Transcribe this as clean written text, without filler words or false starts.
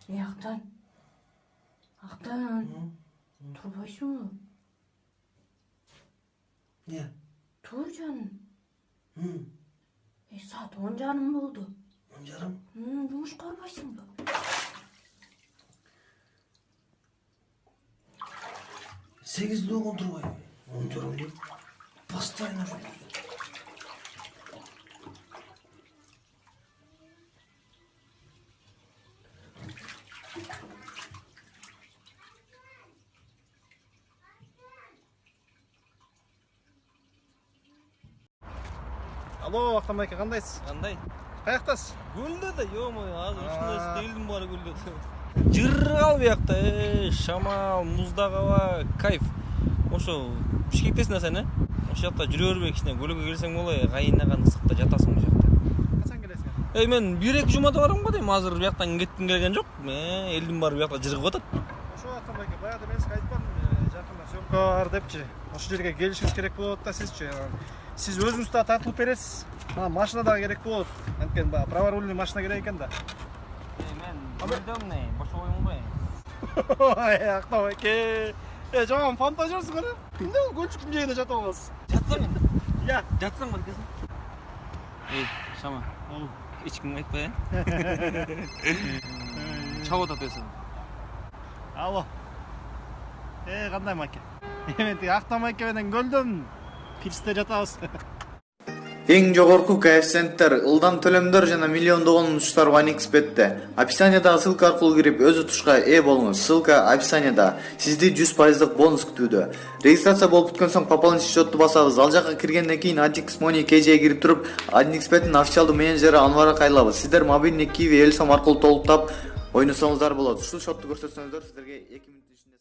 Ақтан. Ақтан. Тұрбайсың. Не? Тұр жаным. Saat 10 жарым болды. 10 жарым? Жұмышқа барбайсың ба? Сегізде оған тұрбай. 10 жарым деп. Постоянно жүрді. Алло, Ақтан байке, қандайсыз? Қандай? Қаяқтасыз? Гүлді да, ё-моё, азыр ушундай стилдин баары гүлді. Жыргал биякта, шамал, муздак аба, кайф. Ошо Бишкектесиң сен, ошол жакта жүрө бербей кичине көлгө келсең болот, кайынаган ысыкта жатасың бул жакта. Качан келесиң? Мен 1-2 жумада барам го дейм, азыр бияктан кетким келген жок. Элдин баары биякта жыргып атат. Ошо Ақтан байке, баягы мен сизге айтпадым, жакында съемка бар депчи. Ошол жерге келишиңиз керек болот да сизчи. Сиз өзүңүз да тартылып бересиз. Машина да керек болот. Анткени праворульный машина керек экен да. Мен бөлдөм, бошо койгонбой. Ақтан байке. Жаман фантазерсиң го. Эмне көлчүктүн жээгинде жатып аласыз? Жатсаң енді? Иә. Жатсаң ба десең? Шама. Ешкімге айтпай, чабып атат өзүн. Алло. Кандай маке? Мен тиги Ақтан байке менен көлдөм. Пирсте жатабыз. Эң жогорку коэффициенттер, ылдам төлөмдөр жана миллиондогон унуштар OneXBet'те. Описаниядагы ссылка аркылуу кирип өз утушка ээ болуңуз. Ссылка описанияда. Сизди 100% бонус күтүүдө. Регистрация болуп бүткөн соң пополнить счетту басабыз. Ал жакка киргенден кийин AddX Money KJ'ге кирип туруп, OneXBet'ин официалдуу менеджери Анварга кайрылабыз. Сиздер мобильный Kiwi Элсом аркылуу толуктап ойносоңуздар болот. Ушул счетту көрсөтсөңүздөр сиздерге 2 мүнөт ичинде